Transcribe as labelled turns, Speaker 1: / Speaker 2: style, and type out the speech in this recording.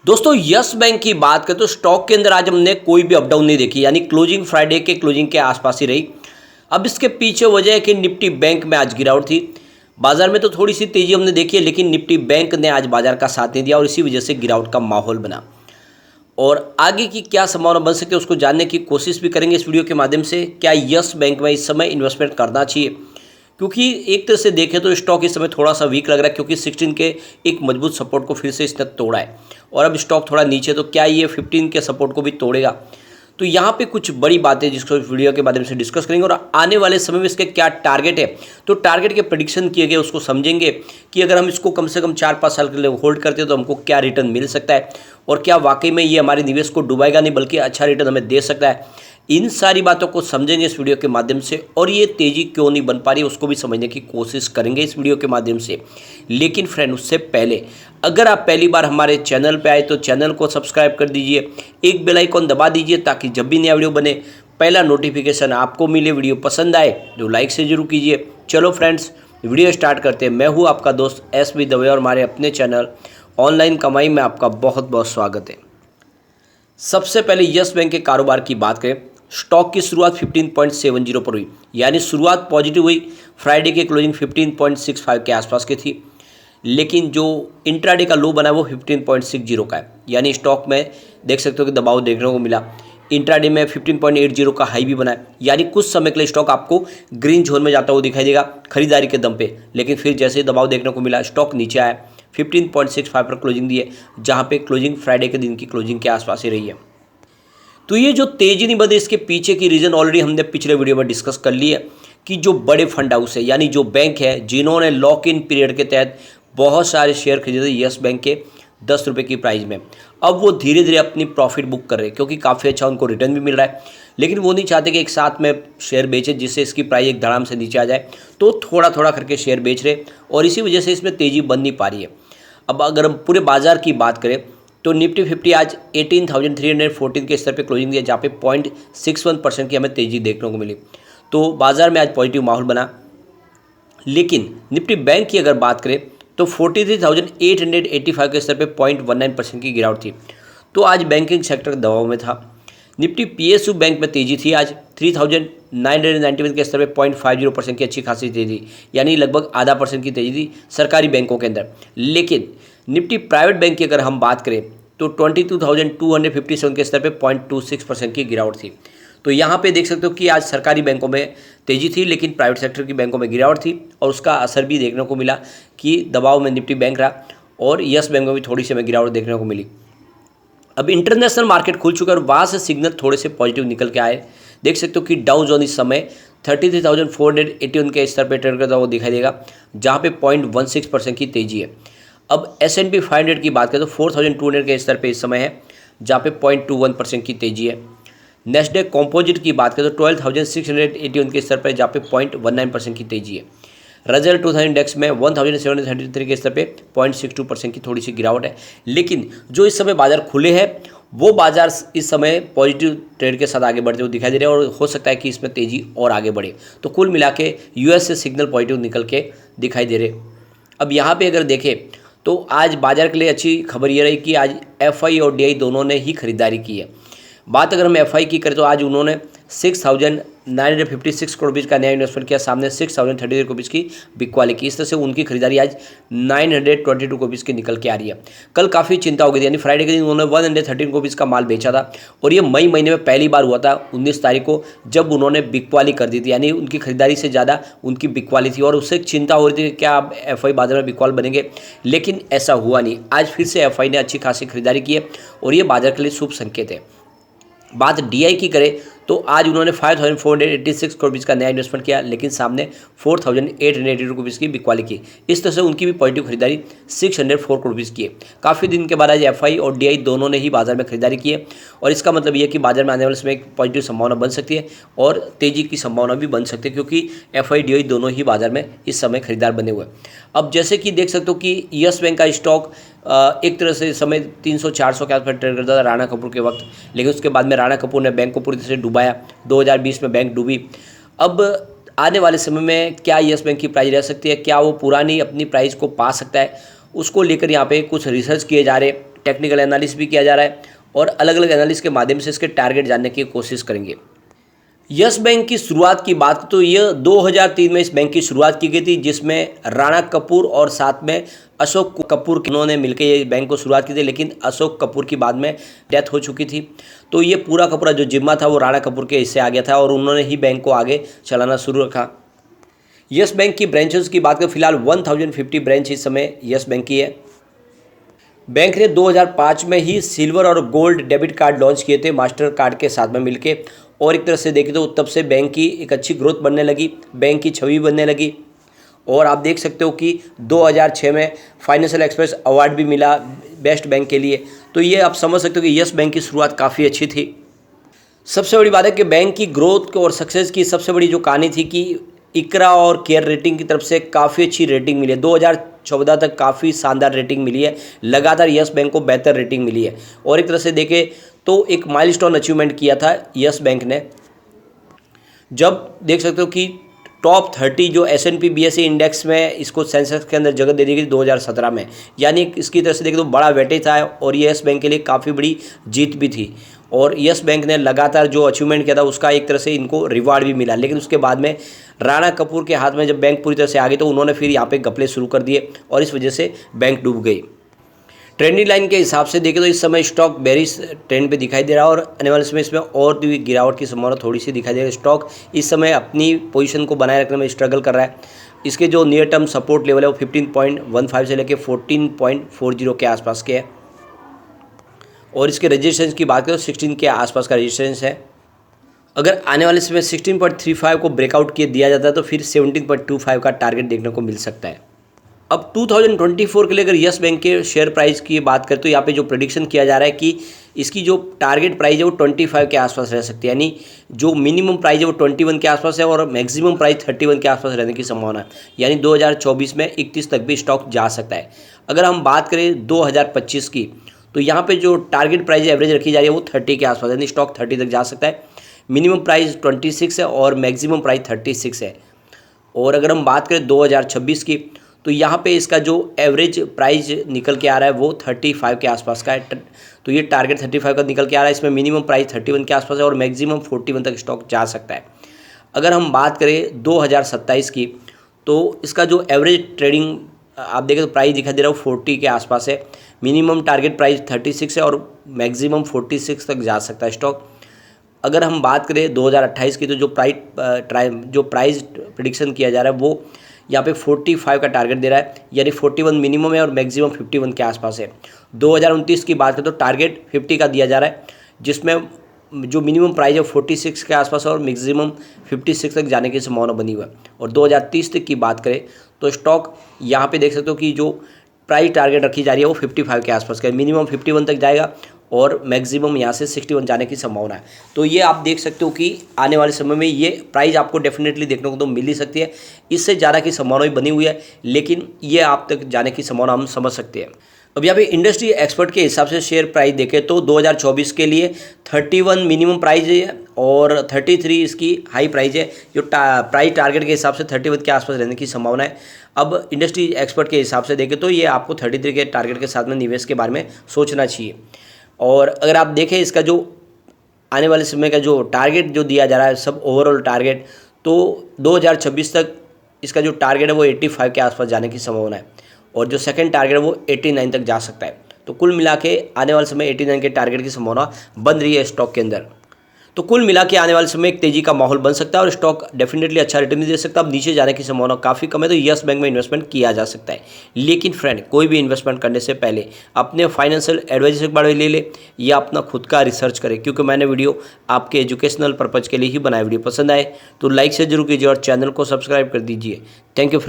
Speaker 1: दोस्तों yes bank की बात करें तो स्टॉक के अंदर आज हमने कोई भी अप डाउन नहीं देखी, यानी क्लोजिंग फ्राइडे के क्लोजिंग के आसपास ही रही। अब इसके पीछे वजह है कि निफ्टी बैंक में आज गिरावट थी। बाजार में तो थोड़ी सी तेजी हमने देखी है, लेकिन निफ्टी बैंक ने आज बाजार का साथ नहीं दिया और इसी वजह से गिरावट का माहौल बना। और आगे की क्या संभावना बन सकती है उसको जानने की कोशिश भी करेंगे इस वीडियो के माध्यम से। क्या यस बैंक में इस समय इन्वेस्टमेंट करना चाहिए, क्योंकि एक तरह से देखें तो स्टॉक इस समय थोड़ा सा वीक लग रहा है, क्योंकि 16 के एक मजबूत सपोर्ट को फिर से इसने तोड़ा है और अब स्टॉक थोड़ा नीचे, तो क्या ये 15 के सपोर्ट को भी तोड़ेगा। तो यहाँ पे कुछ बड़ी बातें जिसको इस वीडियो के माध्यम से डिस्कस करेंगे और आने वाले समय में इसके क्या टारगेट है, तो टारगेट के प्रेडिक्शन किए गए उसको समझेंगे कि अगर हम इसको कम से कम 4-5 साल के लिए होल्ड करते हैं तो हमको क्या रिटर्न मिल सकता है और क्या वाकई में ये हमारे निवेश को डुबाएगा नहीं बल्कि अच्छा रिटर्न हमें दे सकता है। इन सारी बातों को समझेंगे इस वीडियो के माध्यम से और ये तेज़ी क्यों नहीं बन पा रही उसको भी समझने की कोशिश करेंगे इस वीडियो के माध्यम से। लेकिन फ्रेंड, उससे पहले अगर आप पहली बार हमारे चैनल पे आए तो चैनल को सब्सक्राइब कर दीजिए, एक बेल आइकॉन दबा दीजिए ताकि जब भी नया वीडियो बने पहला नोटिफिकेशन आपको मिले। वीडियो पसंद आए तो लाइक से जरूर कीजिए। चलो फ्रेंड्स, वीडियो स्टार्ट करते हैं। मैं हूँ आपका दोस्त एस.बी. दवे और हमारे अपने चैनल ऑनलाइन कमाई में आपका बहुत बहुत स्वागत है। सबसे पहले यस बैंक के कारोबार की बात करें, स्टॉक की शुरुआत 15.70 पर हुई, यानी शुरुआत पॉजिटिव हुई। फ्राइडे के क्लोजिंग 15.65 के आसपास की थी, लेकिन जो इंट्राडे का लो बना है वो 15.60 का है, यानी स्टॉक में देख सकते हो कि दबाव देखने को मिला। इंट्राडे में 15.80 का हाई भी बना है, यानी कुछ समय के लिए स्टॉक आपको ग्रीन जोन में जाता हुआ दिखाई देगा खरीदारी के दम पे, लेकिन फिर जैसे ही दबाव देखने को मिला स्टॉक नीचे आया। 15.65 पर क्लोजिंग दी है, जहाँ पे क्लोजिंग फ्राइडे के दिन की क्लोजिंग के आसपास ही रही है। तो ये जो तेजी नहीं बढ़ी इसके पीछे की रीज़न ऑलरेडी हमने पिछले वीडियो में डिस्कस कर ली है कि जो बड़े फंड हाउस है यानी जो बैंक है जिन्होंने लॉक इन पीरियड के तहत बहुत सारे शेयर खरीदे यस बैंक के 10 रुपये की प्राइस में, अब वो धीरे धीरे अपनी प्रॉफिट बुक कर रहे हैं क्योंकि काफ़ी अच्छा उनको रिटर्न भी मिल रहा है। लेकिन वो नहीं चाहते कि एक साथ में शेयर बेचें जिससे इसकी प्राइस एक धड़ाम से नीचे आ जाए, तो थोड़ा थोड़ा करके शेयर बेच रहे और इसी वजह से इसमें तेज़ी बन नहीं पा रही है। अब अगर हम पूरे बाजार की बात करें तो निफ्टी 50 आज 18,314 के स्तर पे क्लोजिंग दिया, जहाँ पे 0.61% की हमें तेज़ी देखने को मिली। तो बाजार में आज पॉजिटिव माहौल बना। लेकिन निफ्टी बैंक की अगर बात करें तो 43,885 के स्तर पे 0.19% की गिरावट थी। तो आज बैंकिंग सेक्टर दबाव में था। निफ्टी पीएसयू बैंक में तेजी थी, आज 3,991 के स्तर पे 0.50% की अच्छी खासी तेजी, यानी लगभग आधा % की तेजी थी सरकारी बैंकों के अंदर। लेकिन निफ्टी प्राइवेट बैंक की अगर हम बात करें तो 22,257 के स्तर पे 0.26% की गिरावट थी। तो यहाँ पे देख सकते हो कि आज सरकारी बैंकों में तेजी थी, लेकिन प्राइवेट सेक्टर की बैंकों में गिरावट थी और उसका असर भी देखने को मिला कि दबाव में निफ्टी बैंक रहा और यस बैंक में भी थोड़ी सी हमें गिरावट देखने को मिली। अब इंटरनेशनल मार्केट खुल चुका है और वहाँ से सिग्नल थोड़े से पॉजिटिव निकल के आए। देख सकते हो कि डाउ जोन इस समय 33,481 के स्तर पर ट्रेड करता हुआ दिखाई देगा, जहाँ पे 0.16% की तेजी है। अब S&P 500 की बात करें तो 4,200 के स्तर पे इस समय है, जहाँ पे 0.21% की तेजी है। नेस्डेक कॉम्पोजिट की बात करें तो 12,681 के स्तर पर, जहाँ पे 0.19% की तेजी है। रजल 2000 इंडेक्स में 1,733 के स्तर पे 0.62% की थोड़ी सी गिरावट है। लेकिन जो इस समय बाजार खुले हैं वो बाजार इस समय पॉजिटिव ट्रेड के साथ आगे बढ़ते हुए दिखाई दे रहे हैं और हो सकता है कि इसमें तेज़ी और आगे बढ़े। तो कुल मिला के यूएस से सिग्नल पॉजिटिव निकल के दिखाई दे रहे। अब यहाँ पे अगर देखें तो आज बाजार के लिए अच्छी खबर ये रही कि आज एफआई और डीआई दोनों ने ही खरीदारी की है। बात अगर हम एफआई की करें तो आज उन्होंने 6,956 करोड़ रुपये का नया इन्वेस्टमेंट किया, सामने 6,033 करोड़ की बिकवाली की। इस तरह से उनकी खरीदारी आज 922 करोड़ की निकल के आ रही है। कल काफ़ी चिंता हो गई थी, यानी फ्राइडे के दिन उन्होंने 113 करोड़ का माल बेचा था और ये मई महीने में पहली बार हुआ था 19 तारीख को, जब उन्होंने बिकवाली कर दी थी, यानी उनकी खरीदारी से ज़्यादा उनकी बिकवाली थी और उससे चिंता हो रही थी कि क्या अब एफआई बाजार में बिकवाल बनेंगे, लेकिन ऐसा हुआ नहीं। आज फिर से एफआई ने अच्छी खासी खरीदारी की है और ये बाजार के लिए शुभ संकेत है। बात डीआई की करें तो आज उन्होंने 5,486 करोड़ रुपये का नया इन्वेस्टमेंट किया, लेकिन सामने 4,880 रुपीज़ की बिकवाली की। इस तरह से उनकी भी पॉजिटिव खरीदारी 604 करोड़ रुपीज़ की है। काफ़ी दिन के बाद आज एफआई और डीआई दोनों ने ही बाजार में खरीदारी की है और इसका मतलब ये है कि बाजार में आने वाले समय एक पॉजिटिव संभावना बन सकती है और तेज़ी की संभावना भी बन सकती है, क्योंकि एफआई डीआई दोनों ही बाजार में इस समय खरीदार बने हुए हैं। अब जैसे कि देख सकते हो कि यस बैंक का स्टॉक एक तरह से इस समय 300-400 के आसपास ट्रेड करता था राणा कपूर के वक्त, लेकिन उसके बाद में राणा कपूर ने बैंक को पूरी तरह से डुबाया। 2020 में बैंक डूबी। अब आने वाले समय में क्या यस बैंक की प्राइस रह सकती है, क्या वो पुरानी अपनी प्राइस को पा सकता है, उसको लेकर यहाँ पे कुछ रिसर्च किए जा रहे। टेक्निकल एनालिसिस भी किया जा रहा है और अलग अलग एनालिसिस के माध्यम से इसके टारगेट जानने की कोशिश करेंगे। यस बैंक की शुरुआत की बात तो यह 2003 में इस बैंक की शुरुआत की गई थी, जिसमें राणा कपूर और साथ में अशोक कपूर उन्होंने मिलकर ये बैंक को शुरुआत की थी, लेकिन अशोक कपूर की बाद में डेथ हो चुकी थी। तो ये पूरा का पूरा जो जिम्मा था वो राणा कपूर के हिस्से आ गया था और उन्होंने ही बैंक को आगे चलाना शुरू रखा। यस बैंक की ब्रांचेस की बात करें, फिलहाल 1050 ब्रांच इस समय यस बैंक की है। बैंक ने 2005 में ही सिल्वर और गोल्ड डेबिट कार्ड लॉन्च किए थे मास्टर कार्ड के साथ में मिलके, और एक तरह से देखें तो तब से बैंक की एक अच्छी ग्रोथ बनने लगी, बैंक की छवि बनने लगी। और आप देख सकते हो कि 2006 में फाइनेंशियल एक्सप्रेस अवार्ड भी मिला बेस्ट बैंक के लिए। तो ये आप समझ सकते हो कि यस बैंक की शुरुआत काफ़ी अच्छी थी। सबसे बड़ी बात है कि बैंक की ग्रोथ और सक्सेस की सबसे बड़ी जो कहानी थी कि इकरा और केयर रेटिंग की तरफ से काफ़ी अच्छी रेटिंग मिली है। 2014 तक काफ़ी शानदार रेटिंग मिली है, लगातार यस बैंक को बेहतर रेटिंग मिली है। और एक तरह से देखें तो एक माइलस्टोन अचीवमेंट किया था यस बैंक ने, जब देख सकते हो कि टॉप 30 जो S&P BSE इंडेक्स में इसको सेंसेक्स के अंदर जगह दे दी गई 2017 में, यानी इसकी तरफ से देखें तो बड़ा वेटेज था और ये यस बैंक के लिए काफ़ी बड़ी जीत भी थी। और यस बैंक ने लगातार जो अचीवमेंट किया था उसका एक तरह से इनको रिवार्ड भी मिला, लेकिन उसके बाद में राणा कपूर के हाथ में जब बैंक पूरी तरह से आ गई तो उन्होंने फिर यहाँ पे घपले शुरू कर दिए और इस वजह से बैंक डूब गई। ट्रेंडिंग लाइन के हिसाब से देखें तो इस समय स्टॉक बेरिश ट्रेंड पे दिखाई दे रहा है और आने वाले समय इसमें और भी गिरावट की संभावना थोड़ी सी दिखाई दे रही है। स्टॉक इस समय अपनी पोजीशन को बनाए रखने में स्ट्रगल कर रहा है। इसके जो नियर टर्म सपोर्ट लेवल है वो 15.15 से लेकर 14.40 के आसपास के है और इसके रजिस्ट्रेशन की बात करें तो 16 के आसपास का रजिस्ट्रेशन है। अगर आने वाले समय 16.35 को ब्रेकआउट किए दिया जाता है तो फिर 17.25 का टारगेट देखने को मिल सकता है। अब 2024 के लिए अगर यस बैंक के शेयर प्राइस की बात करें तो यहाँ पे जो प्रेडिक्शन किया जा रहा है कि इसकी जो टारगेट प्राइस है वो 25 के आसपास रह सकती है, यानी जो मिनिमम प्राइस है वो 21 के आसपास है और मैक्सिमम प्राइस 31 के आसपास रहने की संभावना है, यानी 2024 में 31 तक भी स्टॉक जा सकता है। अगर हम बात करें 2025 की तो यहाँ पे जो टारगेट प्राइस एवरेज रखी जा रही है वो 30 के आसपास, यानी स्टॉक 30 तक जा सकता है। मिनिमम प्राइस 26 है और मैक्सिमम प्राइस 36 है। और अगर हम बात करें 2026 की तो यहाँ पे इसका जो एवरेज प्राइस निकल के आ रहा है वो 35 के आसपास का है। तो ये टारगेट 35 का निकल के आ रहा है, इसमें मिनिमम प्राइस 31 के आसपास है और मैक्सिमम 41 तक स्टॉक जा सकता है। अगर हम बात करें 2027 की तो इसका जो एवरेज ट्रेडिंग आप देखें तो प्राइस दिखाई दे रहा है वो 40 के आसपास है। मिनिमम टारगेट प्राइस 36 है और मैक्सिमम 46 तक जा सकता है स्टॉक। अगर हम बात करें 2028 की तो जो प्राइस प्रेडिक्शन किया जा रहा है वो यहाँ पे 45 का टारगेट दे रहा है, यानी 41 मिनिमम है और मैक्सिमम 51 के आसपास है। 2029 की बात करें तो टारगेट 50 का दिया जा रहा है, जिसमें जो मिनिमम प्राइस है 46 के आसपास है और मैक्सिमम 56 तक जाने की संभावना बनी हुआ है। और 2030 तक की बात करें तो स्टॉक यहाँ पे देख सकते हो कि जो प्राइस टारगेट रखी जा रही है वो 55 के आसपास का, मिनिमम 51 तक जाएगा और मैक्सिमम यहाँ से 61 जाने की संभावना है। तो ये आप देख सकते हो कि आने वाले समय में ये प्राइस आपको डेफिनेटली देखने को तो मिल ही सकती है, इससे ज़्यादा की संभावना भी बनी हुई है, लेकिन ये आप तक जाने की संभावना हम समझ सकते हैं। अब यहाँ पे इंडस्ट्री एक्सपर्ट के हिसाब से शेयर प्राइस देखें तो 2024 के लिए 31 मिनिमम प्राइस है और 33 इसकी हाई प्राइस है। जो प्राइस टारगेट के हिसाब से 31 के आसपास रहने की संभावना है। अब इंडस्ट्री एक्सपर्ट के हिसाब से देखें तो ये आपको 33 के टारगेट के साथ में निवेश के बारे में सोचना चाहिए। और अगर आप देखें इसका जो आने वाले समय का जो टारगेट जो दिया जा रहा है सब ओवरऑल टारगेट, तो 2026 तक इसका जो टारगेट है वो 85 के आसपास जाने की संभावना है और जो सेकंड टारगेट है वो 89 तक जा सकता है। तो कुल मिला के आने वाले समय 89 के टारगेट की संभावना बन रही है स्टॉक के अंदर। तो कुल मिला के आने वाले समय एक तेजी का माहौल बन सकता है और स्टॉक डेफिनेटली अच्छा रिटर्न दे सकता है। अब नीचे जाने की संभावना काफ़ी कम है, तो यस बैंक में इन्वेस्टमेंट किया जा सकता है। लेकिन फ्रेंड, कोई भी इन्वेस्टमेंट करने से पहले अपने फाइनेंशियल एडवाइजर के बारे में ले ले या अपना खुद का रिसर्च करें, क्योंकि मैंने वीडियो आपके एजुकेशनल पर्पज़ के लिए ही बनाया। वीडियो पसंद आए तो लाइक से जरूर कीजिए और चैनल को सब्सक्राइब कर दीजिए। Thank you.